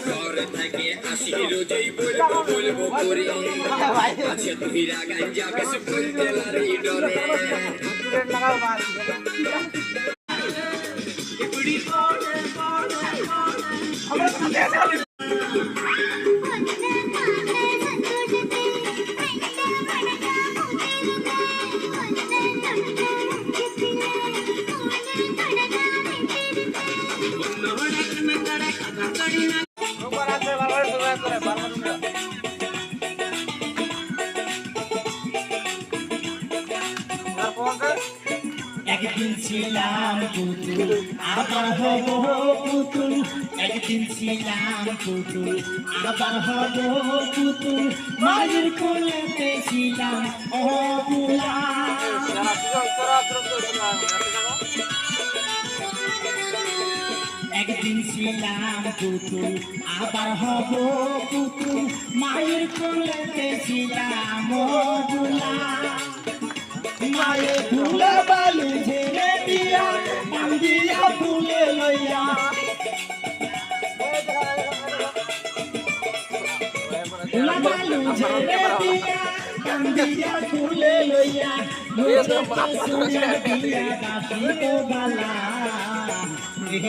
ঘর থেকে আসি রোজই বলবো বলবো করে আছে তুহিরা গাঞ্জা বেশ বলতে লারি ডরে একদিন ছিলাম পুতুল আবার হব পুতুল একদিন ছিলাম পুতুল আবার হব পুতুল মায়ের কোলেতে ছিলাম অবুলা একদিন ছিলাম পুতুল আবার হব পুতুল মায়ের কোলেতে ছিলাম অবুলা মায়ে ফুলে বালু ঝেড়ে দিয়া বান্দিয়া ফুলে লইয়া ফুলা বালু ঝেড়ে দিয়া বান্দিয়া ফুলে লইয়া সুনা দিয়া বাসিত বালা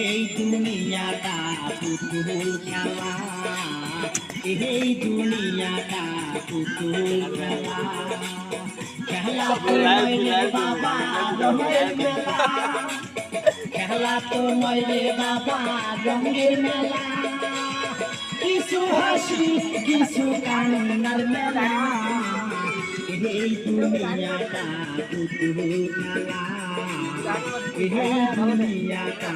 এই দুনিয়াটা পুতুল খেলা এই দুনিয়াটা পুতুল খেলা খেলা তো নইলে বাবা রঙের মেলা খেলা তো নইলে বাবা রঙের মেলা কিছু হাসি কিছু কান্নার মেলা এই দুনিয়াটা পুতুল খেলা এই দুনিয়াটা